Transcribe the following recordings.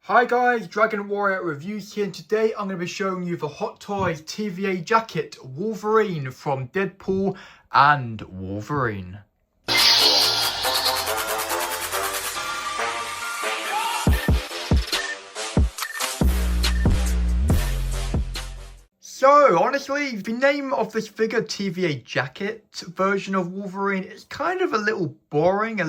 Hi guys, Dragon Warrior Reviews here, and today I'm going to be showing you the Hot Toys TVA jacket Wolverine from Deadpool and Wolverine. So, honestly, the name of this figure, TVA jacket version of Wolverine, is kind of a little boring,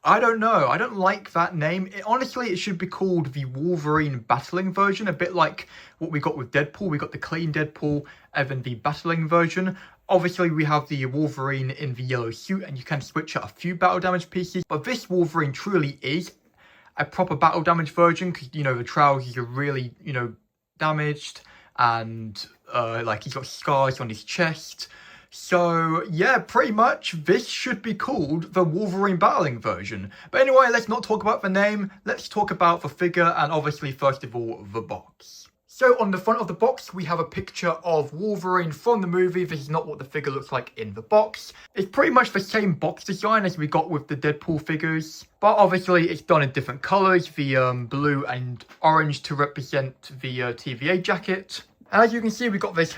I don't know. I don't like that name. Honestly, it should be called the Wolverine battling version, a bit like what we got with Deadpool. We got the clean Deadpool and then the battling version. Obviously, we have the Wolverine in the yellow suit, and you can switch out a few battle damage pieces. But this Wolverine truly is a proper battle damage version, because, the trousers are really, damaged, and, he's got scars on his chest. So, yeah, pretty much this should be called the Wolverine battling version. But anyway, let's not talk about the name. Let's talk about the figure and obviously, first of all, the box. So, on the front of the box, we have a picture of Wolverine from the movie. This is not what the figure looks like in the box. It's pretty much the same box design as we got with the Deadpool figures. But obviously, it's done in different colours. The blue and orange to represent the TVA jacket. And as you can see, we got this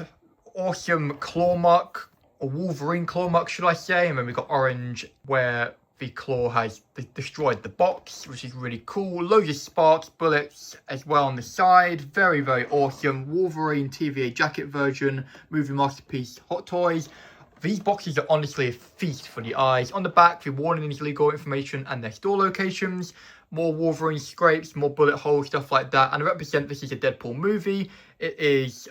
awesome claw mark. Or Wolverine claw mark, should I say, and then we got orange where the claw has destroyed the box, which is really cool. Loads of sparks, bullets as well on the side. Very, very awesome. Wolverine TVA jacket version, movie masterpiece, Hot Toys. These boxes are honestly a feast for the eyes. On the back, the warnings, legal information, and their store locations. More Wolverine scrapes, more bullet holes, stuff like that. And to represent this is a Deadpool movie, it is,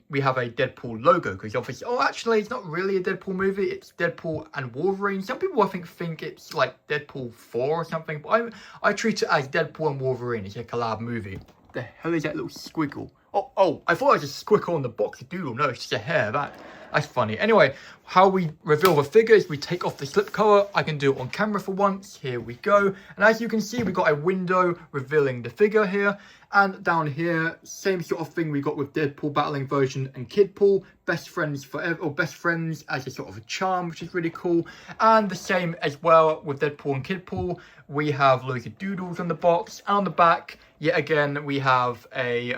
we have a Deadpool logo. Because obviously, actually, it's not really a Deadpool movie. It's Deadpool and Wolverine. Some people, I think it's like Deadpool 4 or something. But I treat it as Deadpool and Wolverine. It's a collab movie. What the hell is that little squiggle? Oh, I thought it was a squiggle on the box of doodle. No, it's just a hair. That's funny. Anyway, how we reveal the figure is we take off the slip cover. I can do it on camera for once. Here we go. And as you can see, we got a window revealing the figure here. And down here, same sort of thing we got with Deadpool battling version and Kidpool. Best friends forever, or best friends as a sort of a charm, which is really cool. And the same as well with Deadpool and Kidpool. We have loads of doodles on the box. And on the back, yet again, we have a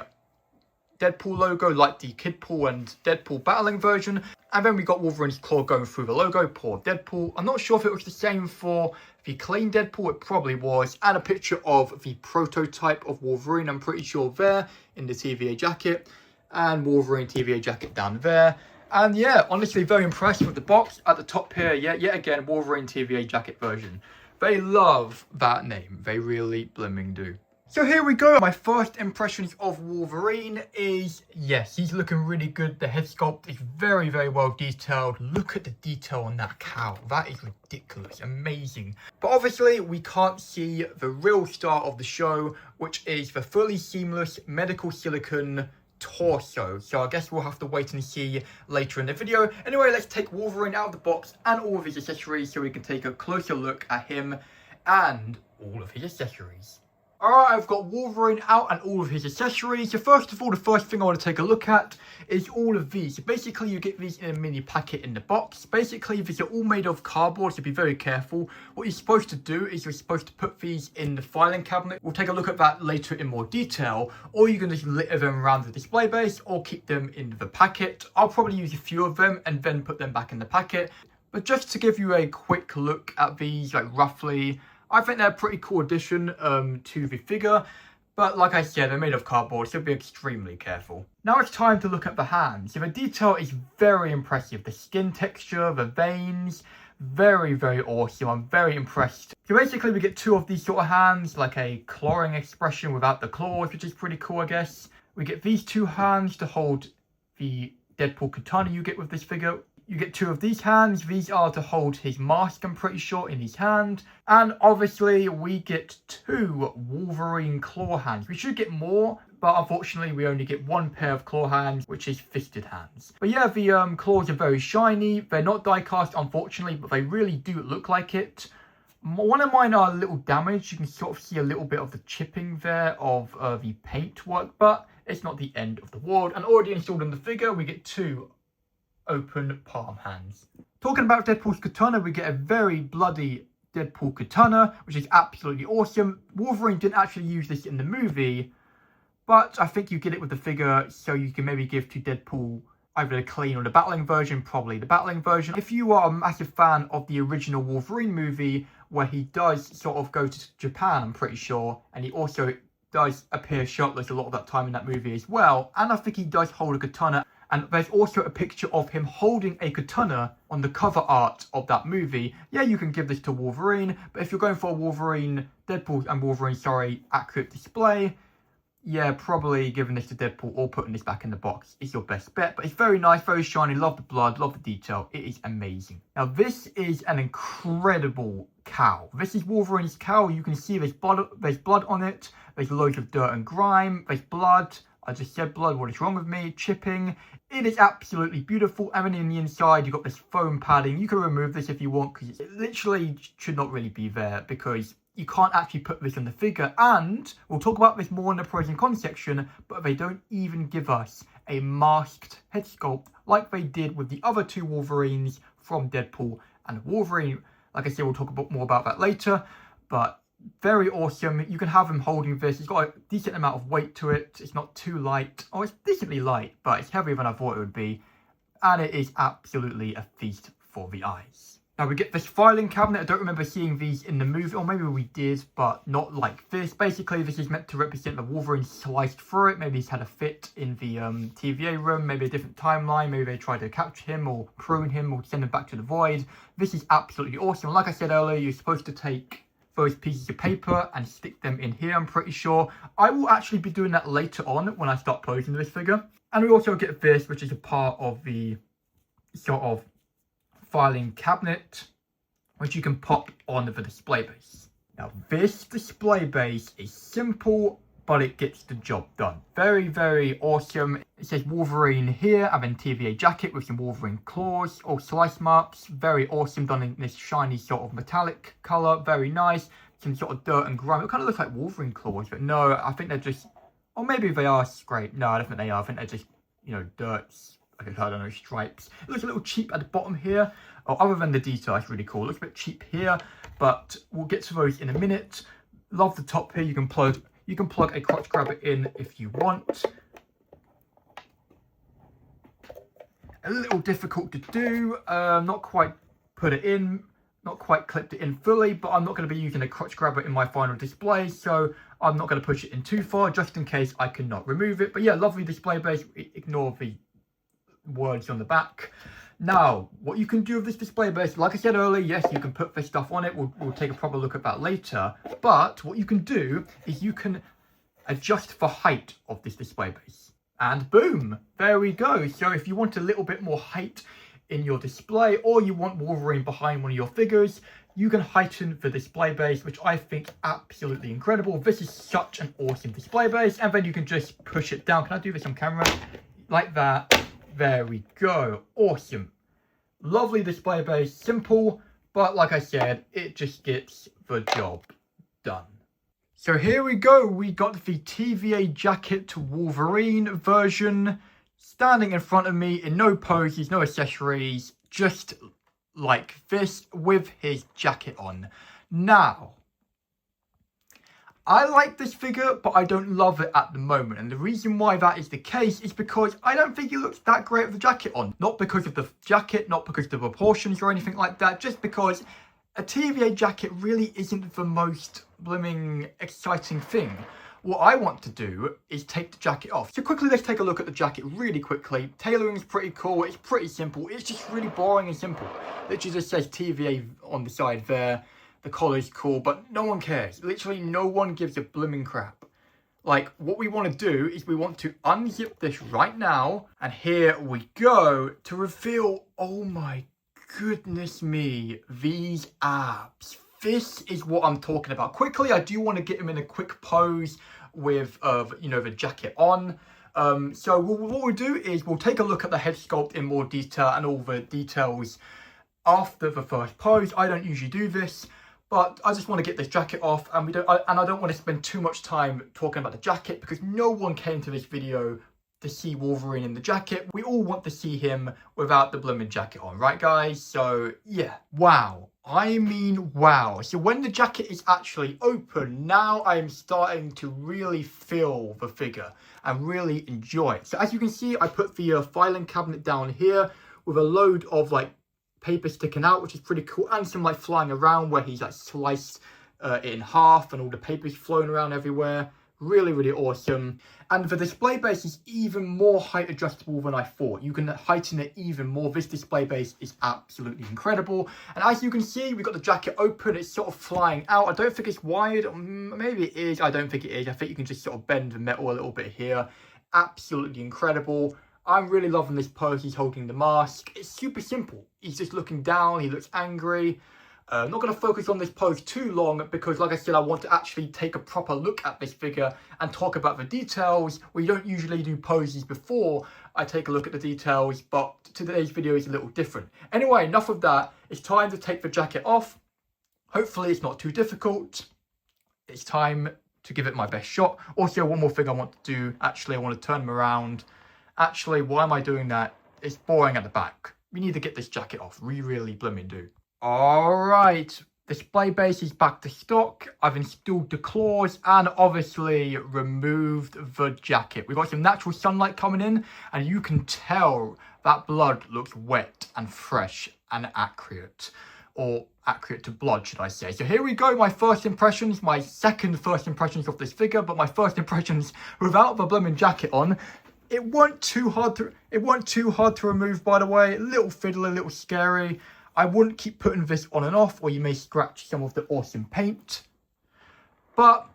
Deadpool logo like the Kidpool and Deadpool battling version, and then we got Wolverine's claw going through the logo. Poor Deadpool. I'm not sure if it was the same for the clean Deadpool. It probably was. And a picture of the prototype of Wolverine, I'm pretty sure, there in the TVA jacket, and Wolverine TVA jacket down there. And yeah, honestly, very impressed with the box. At the top here, yet again, Wolverine TVA jacket version. They love that name. They really blimming do. So here we go. My first impressions of Wolverine is, yes, he's looking really good. The head sculpt is very, very well detailed. Look at the detail on that cowl. That is ridiculous. Amazing. But obviously, we can't see the real star of the show, which is the fully seamless medical silicone torso. So I guess we'll have to wait and see later in the video. Anyway, let's take Wolverine out of the box and all of his accessories so we can take a closer look at him and all of his accessories. Alright, I've got Wolverine out and all of his accessories. So first of all, the first thing I want to take a look at is all of these. So basically, you get these in a mini packet in the box. Basically, these are all made of cardboard, so be very careful. What you're supposed to do is you're supposed to put these in the filing cabinet. We'll take a look at that later in more detail. Or you can just litter them around the display base or keep them in the packet. I'll probably use a few of them and then put them back in the packet. But just to give you a quick look at these, roughly, I think they're a pretty cool addition to the figure, but like I said, they're made of cardboard, so be extremely careful. Now it's time to look at the hands. So the detail is very impressive. The skin texture, the veins, very, very awesome. I'm very impressed. So basically we get two of these sort of hands, like a clawing expression without the claws, which is pretty cool, I guess. We get these two hands to hold the Deadpool katana you get with this figure. You get two of these hands. These are to hold his mask, I'm pretty sure, in his hand. And obviously, we get two Wolverine claw hands. We should get more, but unfortunately, we only get one pair of claw hands, which is fisted hands. But yeah, the claws are very shiny. They're not die-cast, unfortunately, but they really do look like it. One of mine are a little damaged. You can sort of see a little bit of the chipping there of the paintwork, but it's not the end of the world. And already installed in the figure, we get two open palm hands. Talking about Deadpool's katana, we get a very bloody Deadpool katana, which is absolutely awesome. Wolverine didn't actually use this in the movie, but I think you get it with the figure, so you can maybe give to Deadpool either the clean or the battling version, probably the battling version. If you are a massive fan of the original Wolverine movie, where he does sort of go to Japan, I'm pretty sure, and he also does appear shirtless a lot of that time in that movie as well, and I think he does hold a katana, and there's also a picture of him holding a katana on the cover art of that movie. Yeah, you can give this to Wolverine, but if you're going for a Deadpool and Wolverine, accurate display, yeah, probably giving this to Deadpool or putting this back in the box is your best bet. But it's very nice, very shiny, love the blood, love the detail. It is amazing. Now, this is an incredible cowl. This is Wolverine's cowl. You can see there's blood on it. There's loads of dirt and grime. There's blood. I just said blood. What is wrong with me? Chipping. It is absolutely beautiful. And then in the inside, you've got this foam padding. You can remove this if you want, because it literally should not really be there, because you can't actually put this on the figure. And we'll talk about this more in the pros and cons section, but they don't even give us a masked head sculpt like they did with the other two Wolverines from Deadpool and Wolverine. Like I said, we'll talk more about that later, but very awesome. You can have him holding this. It's got a decent amount of weight to it. It's not too light. Oh, it's decently light, but it's heavier than I thought it would be. And it is absolutely a feast for the eyes. Now we get this filing cabinet. I don't remember seeing these in the movie, or maybe we did, but not like this. Basically, this is meant to represent the Wolverine sliced through it. Maybe he's had a fit in the TVA room, maybe a different timeline. Maybe they tried to capture him or prune him or send him back to the void. This is absolutely awesome. Like I said earlier, you're supposed to take those pieces of paper and stick them in here, I'm pretty sure. I will actually be doing that later on when I start posing this figure. And we also get this, which is a part of the sort of filing cabinet, which you can pop on the display base. Now, this display base is simple, but it gets the job done. Very, very awesome. It says Wolverine here, and then TVA jacket with some Wolverine claws or slice marks. Very awesome, done in this shiny sort of metallic color. Very nice. Some sort of dirt and grime. It kind of looks like Wolverine claws, but no, I think they're just, or maybe they are scraped. No, I don't think they are. I think they're just, you know, dirt. I don't know, stripes. It looks a little cheap at the bottom here. Oh, other than the detail, it's really cool. It looks a bit cheap here, but we'll get to those in a minute. Love the top here. You can plug a crotch grabber in if you want. A little difficult to do. Not quite put it in, not quite clipped it in fully, but I'm not going to be using a crotch grabber in my final display, so I'm not going to push it in too far, just in case I cannot remove it. But yeah, lovely display base. Ignore the words on the back. Now, what you can do with this display base, like I said earlier, yes, you can put this stuff on it. We'll take a proper look at that later. But what you can do is you can adjust the height of this display base. And boom, there we go. So if you want a little bit more height in your display, or you want Wolverine behind one of your figures, you can heighten the display base, which I think absolutely incredible. This is such an awesome display base. And then you can just push it down. Can I do this on camera? Like that. There we go. Awesome. Lovely display base. Simple, but like I said, it just gets the job done. So here we go. We got the TVA jacket Wolverine version standing in front of me in no poses, no accessories, just like this with his jacket on. Now, I like this figure, but I don't love it at the moment. And the reason why that is the case is because I don't think it looks that great with the jacket on. Not because of the jacket, not because of the proportions or anything like that, just because a TVA jacket really isn't the most blooming exciting thing. What I want to do is take the jacket off. So quickly, let's take a look at the jacket really quickly. Tailoring is pretty cool. It's pretty simple. It's just really boring and simple. Literally just says TVA on the side there. The collar's cool, but no one cares. Literally no one gives a blooming crap. Like, what we want to do is we want to unzip this right now. And here we go to reveal, oh my goodness me, these abs. This is what I'm talking about. Quickly, I do want to get him in a quick pose with, you know, the jacket on. So what we'll do is we'll take a look at the head sculpt in more detail and all the details after the first pose. I don't usually do this, but I just want to get this jacket off, and I don't want to spend too much time talking about the jacket because no one came to this video to see Wolverine in the jacket. We all want to see him without the blooming jacket on, right guys? So yeah, wow. I mean, wow. So when the jacket is actually open, now I am starting to really feel the figure and really enjoy it. So as you can see, I put the filing cabinet down here with a load of like paper sticking out, which is pretty cool, and some like flying around where he's like sliced it in half and all the paper's flown around everywhere. Really, really awesome. And the display base is even more height adjustable than I thought. You can heighten it even more. This display base is absolutely incredible. And as you can see, we've got the jacket open. It's sort of flying out. I don't think it's wired. Maybe it is. I don't think it is. I think you can just sort of bend the metal a little bit here. Absolutely incredible. I'm really loving this pose. He's holding the mask. It's super simple. He's just looking down. He looks angry. I'm not going to focus on this pose too long because, like I said, I want to actually take a proper look at this figure and talk about the details. We don't usually do poses before I take a look at the details, but today's video is a little different. Anyway, enough of that. It's time to take the jacket off. Hopefully it's not too difficult. It's time to give it my best shot. Also, one more thing I want to do. Actually, I want to turn him around. Actually, why am I doing that? It's boring at the back. We need to get this jacket off. We really blooming do. Alright, display base is back to stock. I've installed the claws and obviously removed the jacket. We've got some natural sunlight coming in and you can tell that blood looks wet and fresh and accurate. Or accurate to blood, should I say. So here we go, my first impressions, my second first impressions of this figure, but my first impressions without the blooming jacket on. It weren't too hard to remove, by the way. A little fiddly, a little scary. I wouldn't keep putting this on and off, or you may scratch some of the awesome paint. But,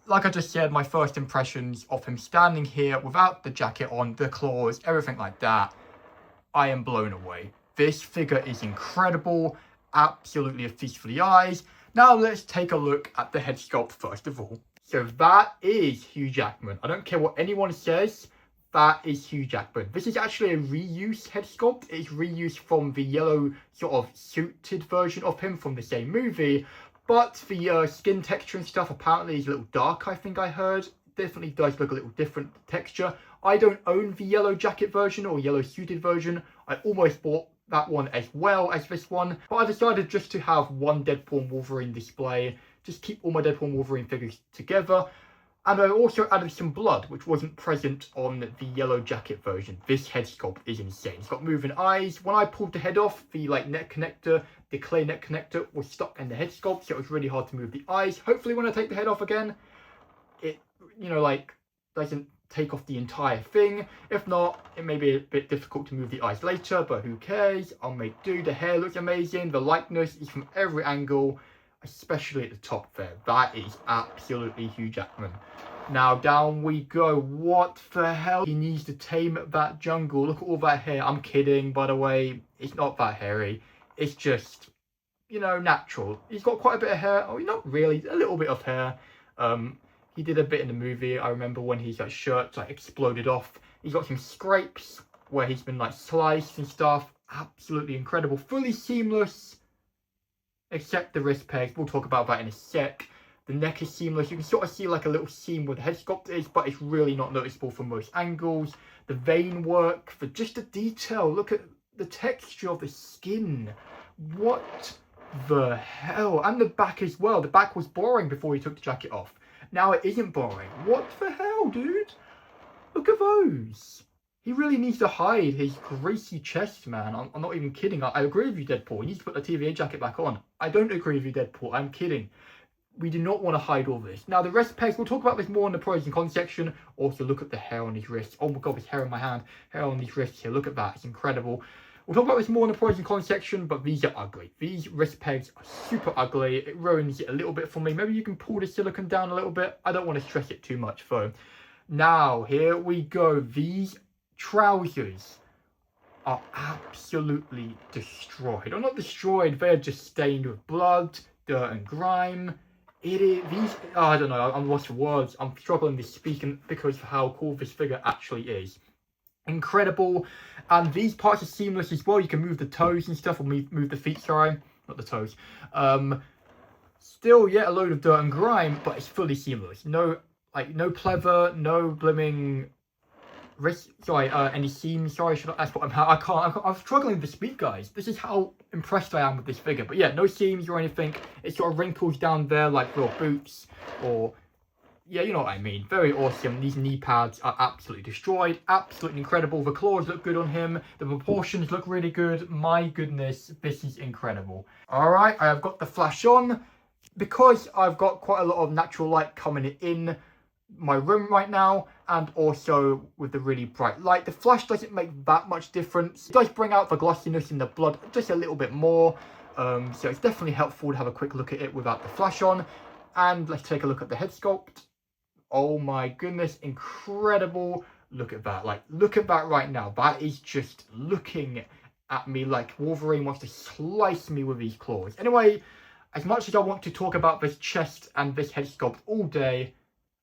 like I just said, my first impressions of him standing here without the jacket on, the claws, everything like that, I am blown away. This figure is incredible, absolutely a feast for the eyes. Now let's take a look at the head sculpt first of all. So that is Hugh Jackman. I don't care what anyone says. That is Hugh Jackman. This is actually a reuse head sculpt. It's reused from the yellow sort of suited version of him from the same movie. But the skin texture and stuff apparently is a little dark, I think I heard. Definitely does look a little different texture. I don't own the yellow jacket version or yellow suited version. I almost bought that one as well as this one. But I decided just to have one Deadpool and Wolverine display. Just keep all my Deadpool and Wolverine figures together. And I also added some blood, which wasn't present on the yellow jacket version. This head sculpt is insane. It's got moving eyes. When I pulled the head off, the neck connector, the clay neck connector was stuck in the head sculpt, so it was really hard to move the eyes. Hopefully when I take the head off again, it, doesn't take off the entire thing. If not, it may be a bit difficult to move the eyes later, but who cares? I'll make do. The hair looks amazing. The likeness is from every angle, especially at the top there. That is absolutely Hugh Jackman. Now down we go. What the hell? He needs to tame that jungle. Look at all that hair. I'm kidding, by the way. It's not that hairy. It's just, natural. He's got quite a bit of hair. Oh, not really. A little bit of hair. He did a bit in the movie. I remember when his shirt exploded off. He's got some scrapes where he's been sliced and stuff. Absolutely incredible. Fully seamless. Except the wrist pegs. We'll talk about that in a sec. The neck is seamless. You can sort of see a little seam where the head sculpt is, but it's really not noticeable from most angles. The vein work, for just the detail. Look at the texture of the skin. What the hell? And the back as well. The back was boring before he took the jacket off. Now it isn't boring. What the hell, dude? Look at those. He really needs to hide his greasy chest, man. I'm not even kidding. I agree with you, Deadpool. He needs to put the TVA jacket back on. I don't agree with you, Deadpool. I'm kidding. We do not want to hide all this. Now, the wrist pegs, we'll talk about this more in the pros and cons section. Also, look at the hair on his wrists. Oh my god, there's hair on my hand. Hair on his wrists here. Look at that. It's incredible. We'll talk about this more in the pros and cons section, but these are ugly. These wrist pegs are super ugly. It ruins it a little bit for me. Maybe you can pull the silicone down a little bit. I don't want to stress it too much, though. Now, here we go. These trousers are absolutely destroyed. Or not destroyed, they're just stained with blood, dirt and grime. It is, I don't know, I'm lost for words. I'm struggling to speak because of how cool this figure actually is. Incredible. And these parts are seamless as well. You can move the toes and stuff, or move the feet, sorry. Not the toes. Still, yeah, a load of dirt and grime, but it's fully seamless. No pleather, no blimming any seams. Sorry, that's what I'm struggling to speak, guys. This is how impressed I am with this figure. But yeah, no seams or anything. It's got wrinkles down there like little boots, or yeah, you know what I mean. Very awesome. These knee pads are absolutely destroyed. Absolutely incredible. The claws look good on him. The proportions look really good. My goodness, this is incredible. All right, I have got the flash on. Because I've got quite a lot of natural light coming in my room right now, and also with the really bright light, the flash doesn't make that much difference. It does bring out the glossiness in the blood just a little bit more, so it's definitely helpful to have a quick look at it without the flash on. And let's take a look at the head sculpt. Oh my goodness, incredible. Look at that, like look at that right now. That is just looking at me like Wolverine wants to slice me with these claws. Anyway, as much as I want to talk about this chest and this head sculpt all day,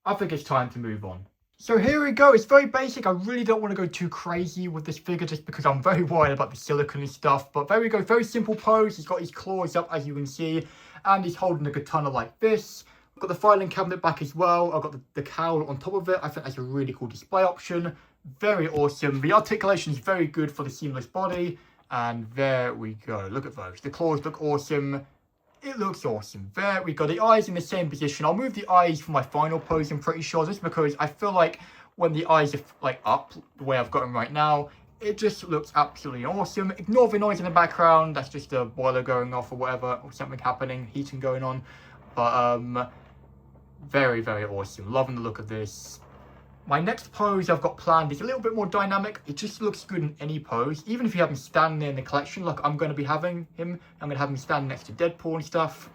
I think it's time to move on. So here we go. It's very basic. I really don't want to go too crazy with this figure just because I'm very worried about the silicone and stuff. But there we go. Very simple pose. He's got his claws up, as you can see, and he's holding a katana like this. I've got the filing cabinet back as well. I've got the cowl on top of it. I think that's a really cool display option. Very awesome. The articulation is very good for the seamless body. And there we go. Look at those. The claws look awesome. It looks awesome. There we go. The eyes in the same position. I'll move the eyes for my final pose, I'm pretty sure, just because I feel like when the eyes are like up the way I've got them right now, it just looks absolutely awesome. Ignore the noise in the background. That's just a boiler going off or whatever, or something happening, heating going on. But very, very awesome. Loving the look of this. My next pose I've got planned is a little bit more dynamic. It just looks good in any pose. Even if you have him standing there in the collection, like I'm going to be having him. I'm going to have him standing next to Deadpool and stuff.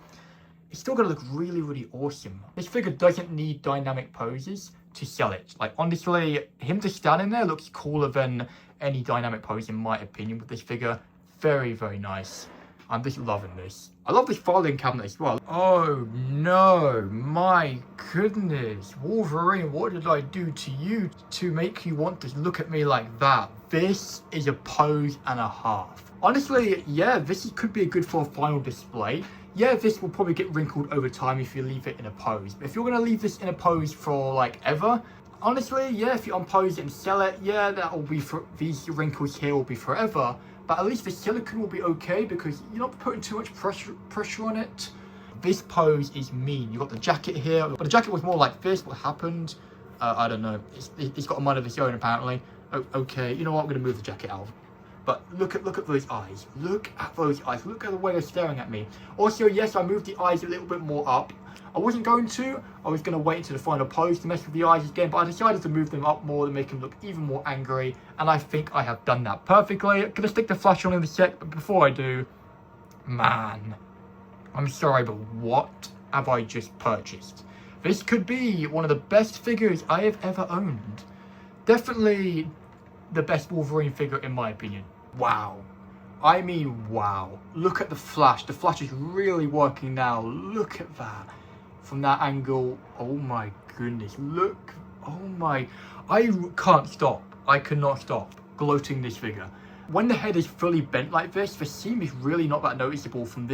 It's still going to look really, really awesome. This figure doesn't need dynamic poses to sell it. Like, honestly, him just standing there looks cooler than any dynamic pose, in my opinion, with this figure. Very, very nice. I'm just loving this. I love this filing cabinet as well. Oh no, my goodness. Wolverine, what did I do to you to make you want to look at me like that? This is a pose and a half. Honestly, yeah, this could be good for a final display. Yeah, this will probably get wrinkled over time if you leave it in a pose. But if you're going to leave this in a pose for like ever, honestly, yeah, if you unpose it and sell it, yeah, that will be for these wrinkles here will be forever. But at least the silicone will be okay because you're not putting too much pressure on it. This pose is mean. You got the jacket here, but the jacket was more like this. What happened? I don't know. It's got a mind of its own apparently. Oh, okay, you know what? I'm gonna move the jacket out. But look at those eyes. Look at those eyes. Look at the way they're staring at me. Also, yes, I moved the eyes a little bit more up. I wasn't going to. I was going to wait until the final pose to mess with the eyes again, but I decided to move them up more to make them look even more angry, and I think I have done that perfectly. I'm going to stick the flash on in a sec, but before I do, man, I'm sorry, but what have I just purchased? This could be one of the best figures I have ever owned. Definitely the best Wolverine figure in my opinion. Wow. I mean, wow. Look at the flash. The flash is really working now. Look at that. From that angle, oh my goodness, look, oh my, I can't stop, I cannot stop gloating this figure. When the head is fully bent like this, the seam is really not that noticeable from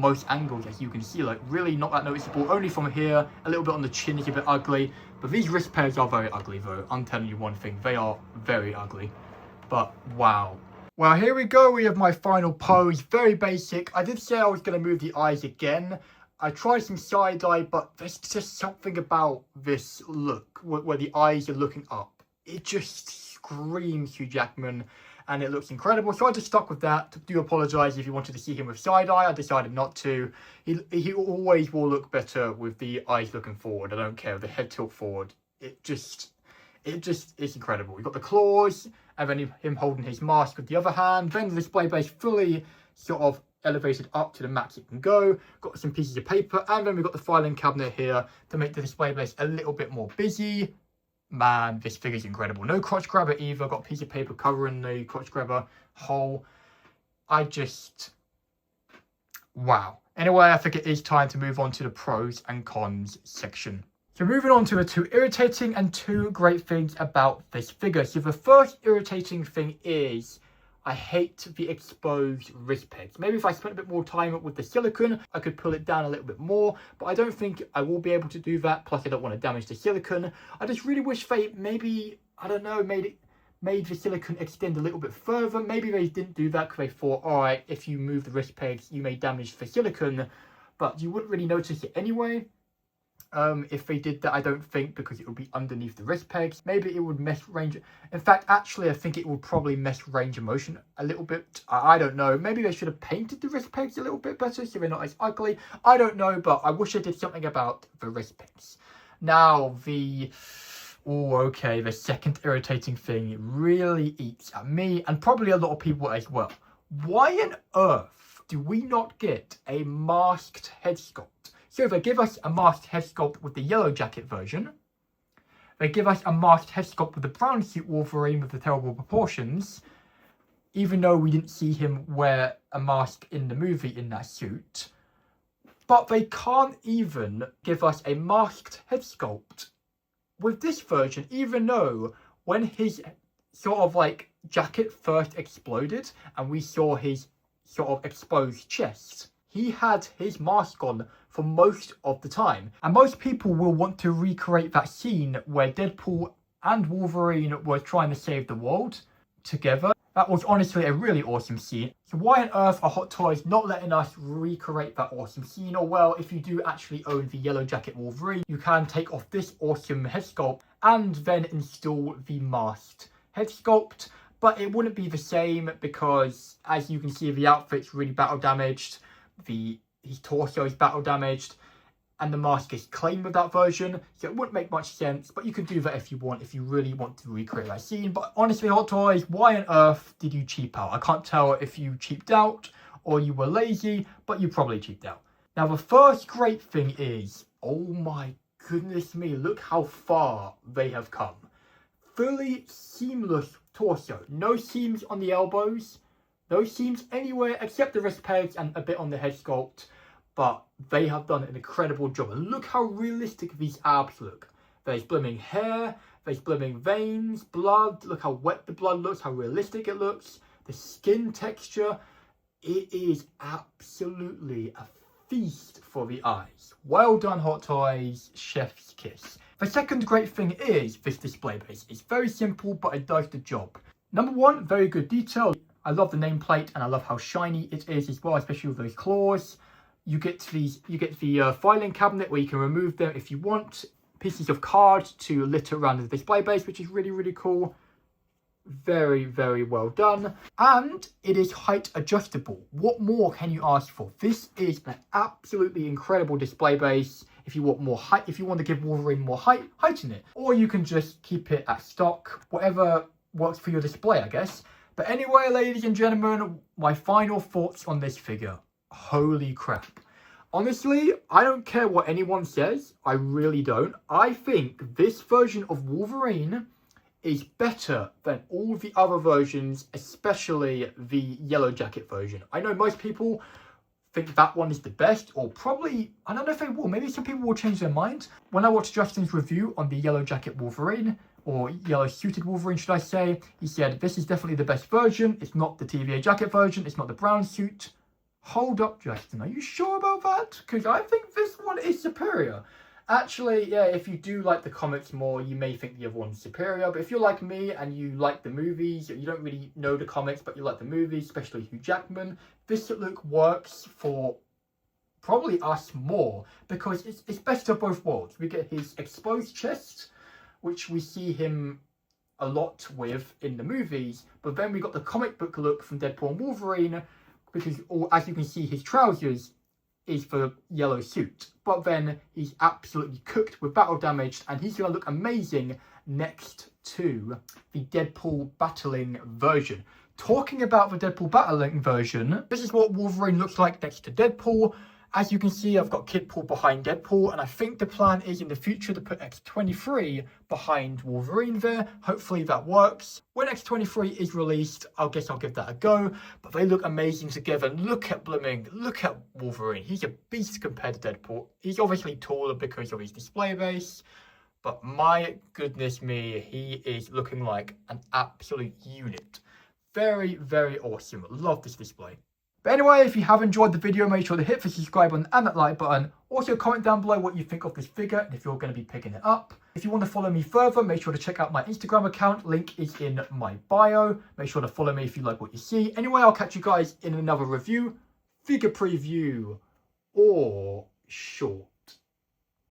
most angles, as you can see, like really not that noticeable, only from here, a little bit on the chin is a bit ugly, but these wrist pairs are very ugly though, I'm telling you one thing, they are very ugly, but wow. Well, here we go, we have my final pose, very basic. I did say I was going to move the eyes again. I tried some side-eye, but there's just something about this look where the eyes are looking up. It just screams Hugh Jackman, and it looks incredible. So I just stuck with that. Do apologise if you wanted to see him with side-eye. I decided not to. He always will look better with the eyes looking forward. I don't care, the head tilt forward. It just is incredible. You've got the claws, and then him holding his mask with the other hand. Then the display base fully sort of elevated up to the max it can go. Got some pieces of paper, and then we've got the filing cabinet here to make the display base a little bit more busy. Man, this figure's incredible. No crotch grabber either. Got a piece of paper covering the crotch grabber hole. Wow. Anyway, I think it is time to move on to the pros and cons section. So moving on to the two irritating and two great things about this figure. So the first irritating thing is I hate the exposed wrist pegs. Maybe if I spent a bit more time with the silicone, I could pull it down a little bit more, but I don't think I will be able to do that. Plus, I don't want to damage the silicone. I just really wish they maybe, I don't know, made it made the silicone extend a little bit further. Maybe they didn't do that because they thought, all right, if you move the wrist pegs, you may damage the silicone, but you wouldn't really notice it anyway. If they did that, I don't think, because it would be underneath the wrist pegs. Maybe it would mess range. In fact, actually, I think it would probably mess range of motion a little bit. I don't know. Maybe they should have painted the wrist pegs a little bit better so they're not as ugly. I don't know, but I wish I did something about the wrist pegs. Now, the second irritating thing really eats at me, and probably a lot of people as well. Why on earth do we not get a masked head sculpt? So they give us a masked head sculpt with the Yellow Jacket version. They give us a masked head sculpt with the brown suit Wolverine with the terrible proportions, even though we didn't see him wear a mask in the movie in that suit. But they can't even give us a masked head sculpt with this version, even though when his sort of like jacket first exploded and we saw his sort of exposed chest, he had his mask on for most of the time. And most people will want to recreate that scene where Deadpool and Wolverine were trying to save the world together. That was honestly a really awesome scene. So why on earth are Hot Toys not letting us recreate that awesome scene? Or well, if you do actually own the Yellow Jacket Wolverine, you can take off this awesome head sculpt and then install the masked head sculpt. But it wouldn't be the same because, as you can see, the outfit's really battle damaged. His torso is battle damaged, and the mask is clean with that version, so it wouldn't make much sense. But you could do that if you want, if you really want to recreate that scene. But honestly, Hot Toys, why on earth did you cheap out? I can't tell if you cheaped out or you were lazy, but you probably cheaped out. Now, the first great thing is, oh my goodness me, look how far they have come. Fully seamless torso, no seams on the elbows. No seams anywhere except the wrist pegs and a bit on the head sculpt, but they have done an incredible job. And look how realistic these abs look. There's blooming hair, there's blooming veins, blood. Look how wet the blood looks, how realistic it looks. The skin texture, it is absolutely a feast for the eyes. Well done, Hot Toys, chef's kiss. The second great thing is this display base. It's very simple, but it does the job. Number one, very good detail. I love the nameplate and I love how shiny it is as well, especially with those claws. You get the filing cabinet where you can remove them if you want. Pieces of card to litter around the display base, which is really, really cool. Very, very well done. And it is height adjustable. What more can you ask for? This is an absolutely incredible display base. If you want more height, if you want to give Wolverine more heighten it. Or you can just keep it at stock, whatever works for your display, I guess. But anyway, ladies and gentlemen, my final thoughts on this figure. Holy crap. Honestly, I don't care what anyone says. I really don't. I think this version of Wolverine is better than all the other versions, especially the Yellow Jacket version. I know most people think that one is the best, or probably, I don't know if they will. Maybe some people will change their mind. When I watched Justin's review on the Yellow Jacket Wolverine, or Yellow Suited Wolverine, should I say, he said, this is definitely the best version. It's not the TVA jacket version. It's not the brown suit. Hold up, Justin. Are you sure about that? Because I think this one is superior. Actually, yeah, if you do like the comics more, you may think the other one's superior. But if you're like me and you like the movies, you don't really know the comics, but you like the movies, especially Hugh Jackman, this look works for probably us more because it's best of both worlds. We get his exposed chest, which we see him a lot with in the movies, but then we got the comic book look from Deadpool and Wolverine, because as you can see, his trousers is the yellow suit, but then he's absolutely cooked with battle damage, and he's going to look amazing next to the Deadpool battling version. Talking about the Deadpool battling version, this is what Wolverine looks like next to Deadpool. As you can see, I've got Kidpool behind Deadpool, and I think the plan is in the future to put X-23 behind Wolverine there. Hopefully that works. When X-23 is released, I guess I'll give that a go, but they look amazing together. Look at Wolverine. He's a beast compared to Deadpool. He's obviously taller because of his display base, but my goodness me, he is looking like an absolute unit. Very, very awesome. Love this display. But anyway, if you have enjoyed the video, make sure to hit the subscribe button and that like button. Also comment down below what you think of this figure and if you're going to be picking it up. If you want to follow me further, make sure to check out my Instagram account. Link is in my bio. Make sure to follow me if you like what you see. Anyway, I'll catch you guys in another review, figure preview, or short.